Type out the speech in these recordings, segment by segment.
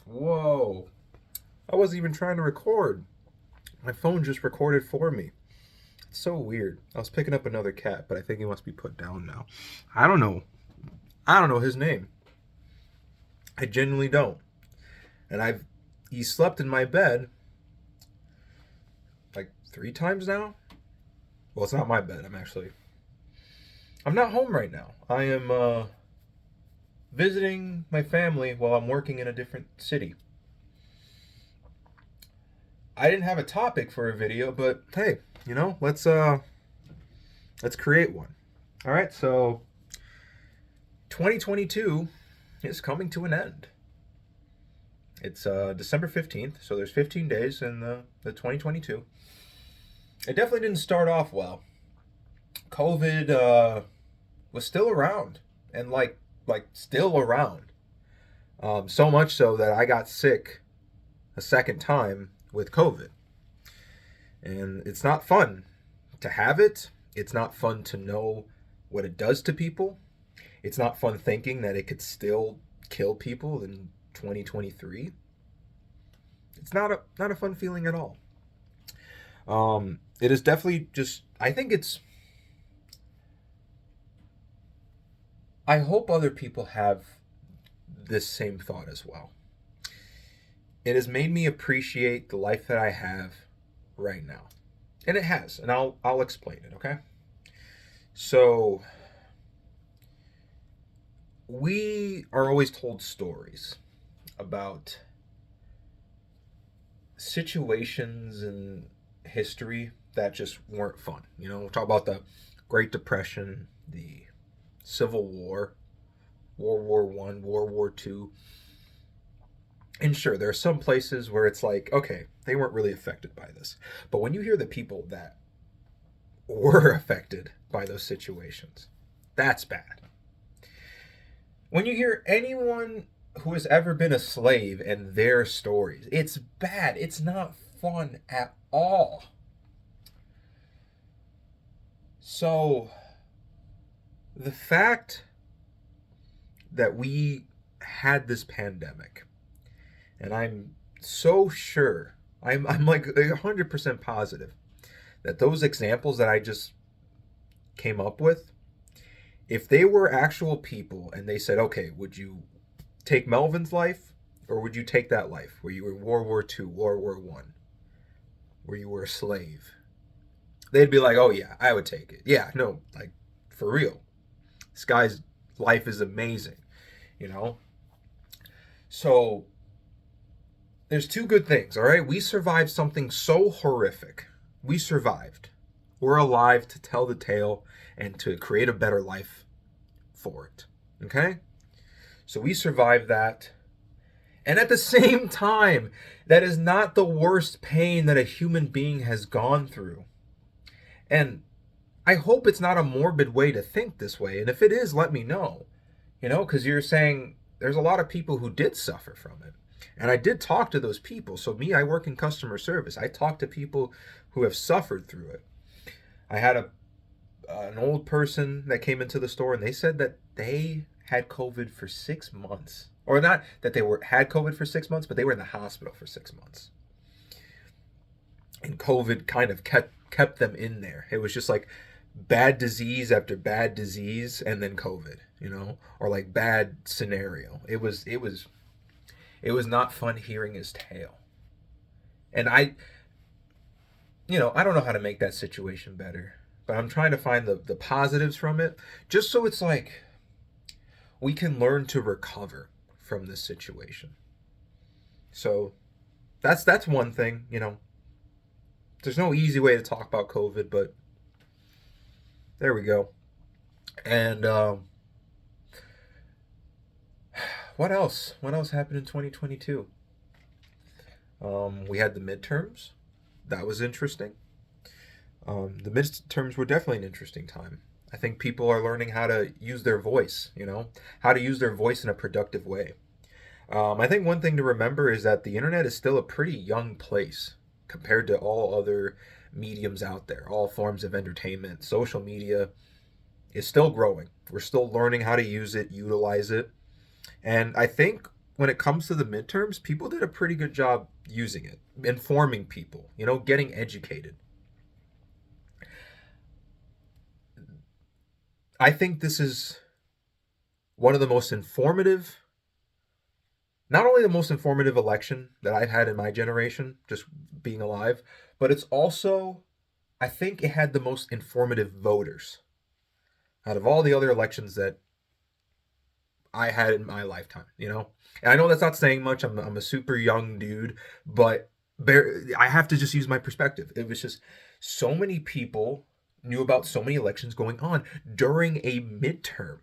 Whoa. I wasn't even trying to record. My phone just recorded for me. It's so weird. I was picking up another cat, but I think he must be put down now. I don't know. I don't know his name. I genuinely don't. And he slept in my bed like 3 times now. Well, it's not my bed. I'm not home right now. I am visiting my family while I'm working in a different city. I didn't have a topic for a video, but hey, let's create one. All right, so 2022 is coming to an end. It's December 15th, so there's 15 days in the 2022. It definitely didn't start off well. COVID was still around and like still around. So much so that I got sick a second time with COVID. And it's not fun to have it. It's not fun to know what it does to people. It's not fun thinking that it could still kill people in 2023. It's not a fun feeling at all. It is definitely just. I hope other people have this same thought as well. It has made me appreciate the life that I have right now, and it has, and I'll explain it. Okay, so we are always told stories about situations in history that just weren't fun. We'll talk about the Great Depression, the Civil War, World War One, World War Two. And sure, there are some places where it's like, okay, they weren't really affected by this. But when you hear the people that were affected by those situations, that's bad. When you hear anyone who has ever been a slave and their stories, it's bad. It's not fun at all. So, the fact that we had this pandemic, and I'm so sure, I'm like 100% positive that those examples that I just came up with, if they were actual people and they said, okay, would you take Melvin's life or would you take that life where you were World War II, World War One, where you were a slave? They'd be like, oh yeah, I would take it. Yeah, no, like for real. This guy's life is amazing, you know? So there's two good things, all right? We survived something so horrific. We survived. We're alive to tell the tale and to create a better life for it. Okay? So we survived that. And at the same time, that is not the worst pain that a human being has gone through. And I hope it's not a morbid way to think this way. And if it is, let me know. Because you're saying there's a lot of people who did suffer from it. And I did talk to those people. So I work in customer service. I talk to people who have suffered through it. I had an old person that came into the store and they said that they had COVID for 6 months. Or not that had COVID for 6 months, but they were in the hospital for 6 months. And COVID kind of kept them in there. It was just like bad disease after bad disease and then COVID, or like bad scenario. It was not fun hearing his tale. And I don't know how to make that situation better, but I'm trying to find the positives from it, just so it's like we can learn to recover from this situation. So that's one thing. There's no easy way to talk about COVID, but there we go. And what else? What else happened in 2022? We had the midterms. That was interesting. The midterms were definitely an interesting time. I think people are learning how to use their voice, how to use their voice in a productive way. I think one thing to remember is that the internet is still a pretty young place compared to all other mediums out there, all forms of entertainment. Social media is still growing. We're still learning how to use it, utilize it. And I think when it comes to the midterms, people did a pretty good job using it, informing people, getting educated. I think this is one of the most informative, not only the most informative election that I've had in my generation, just being alive, but it's also, I think it had the most informative voters out of all the other elections that I had in my lifetime. And I know that's not saying much. I'm a super young dude, but I have to just use my perspective. It was just so many people knew about so many elections going on during a midterm.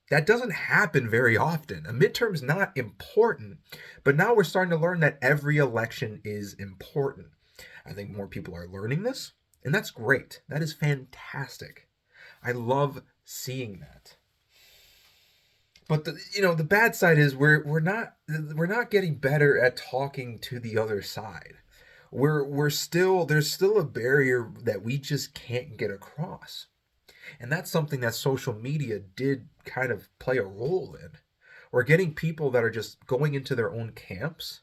That doesn't happen very often. A midterm's not important, but now we're starting to learn that every election is important. I think more people are learning this, and that's great. That is fantastic. I love seeing that. But the bad side is we're not getting better at talking to the other side. We're still there's still a barrier that we just can't get across. And that's something that social media did kind of play a role in. We're getting people that are just going into their own camps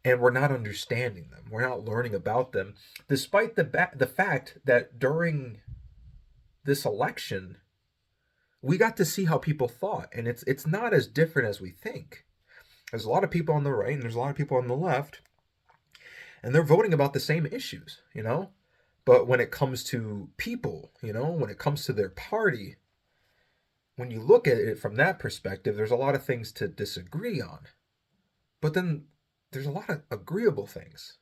and we're not understanding them. We're not learning about them despite the fact that during this election we got to see how people thought, and it's not as different as we think. There's a lot of people on the right and there's a lot of people on the left, and they're voting about the same issues. But when it comes to people, when it comes to their party, when you look at it from that perspective, there's a lot of things to disagree on. But then there's a lot of agreeable things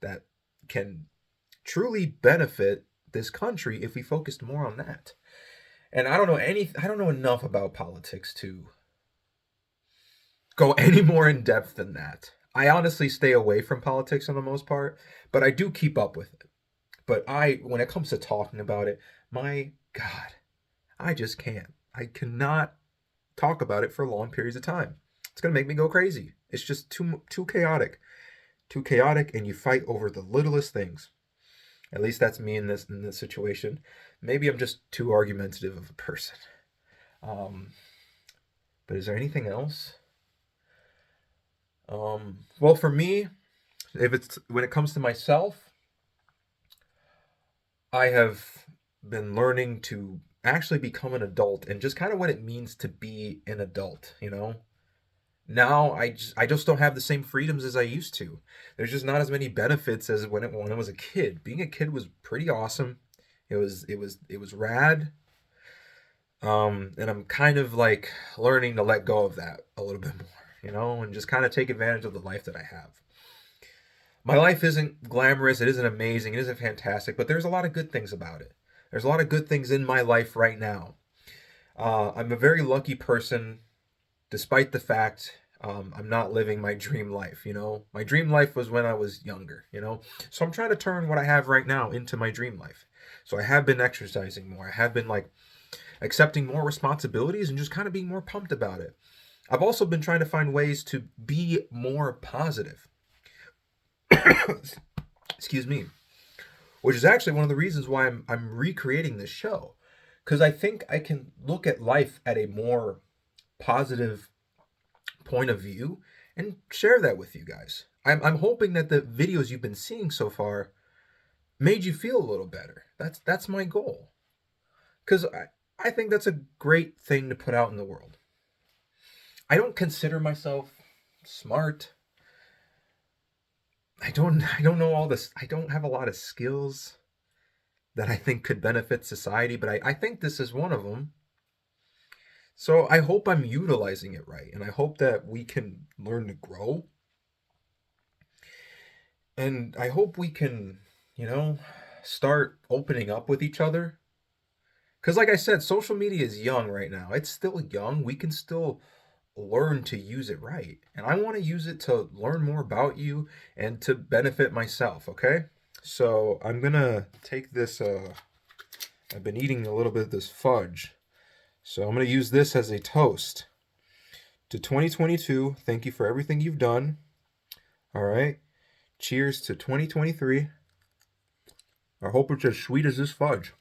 that can truly benefit this country if we focused more on that. And I don't know enough about politics to go any more in depth than that. I honestly stay away from politics for the most part, but I do keep up with it. But when it comes to talking about it, my God, I just can't. I cannot talk about it for long periods of time. It's gonna make me go crazy. It's just too chaotic, and you fight over the littlest things. At least that's me in this situation. Maybe I'm just too argumentative of a person. Um, but is there anything else? Well, for me, if it's when it comes to myself, I have been learning to actually become an adult and just kind of what it means to be an adult. Now I just don't have the same freedoms as I used to. There's just not as many benefits as when I was a kid. Being a kid was pretty awesome. It was rad. And I'm kind of like learning to let go of that a little bit more, and just kind of take advantage of the life that I have. My life isn't glamorous, it isn't amazing, it isn't fantastic, but there's a lot of good things about it. There's a lot of good things in my life right now. I'm a very lucky person, despite the fact I'm not living my dream life. My dream life was when I was younger. So I'm trying to turn what I have right now into my dream life. So I have been exercising more. I have been like accepting more responsibilities and just kind of being more pumped about it. I've also been trying to find ways to be more positive. Excuse me. Which is actually one of the reasons why I'm recreating this show, because I think I can look at life at a more positive point of view and share that with you guys. I'm hoping that the videos you've been seeing so far made you feel a little better. That's my goal, because I think that's a great thing to put out in the world. I don't consider myself smart. I don't know all this. I don't have a lot of skills that I think could benefit society, but I think this is one of them. So I hope I'm utilizing it right, and I hope that we can learn to grow, and I hope we can, you know, start opening up with each other. Because, like I said, social media is young right now. It's still young. We can still learn to use it right. And I want to use it to learn more about you and to benefit myself, okay? So I'm going to take this. I've been eating a little bit of this fudge. So I'm going to use this as a toast to 2022. Thank you for everything you've done. All right. Cheers to 2023. I hope it's as sweet as this fudge.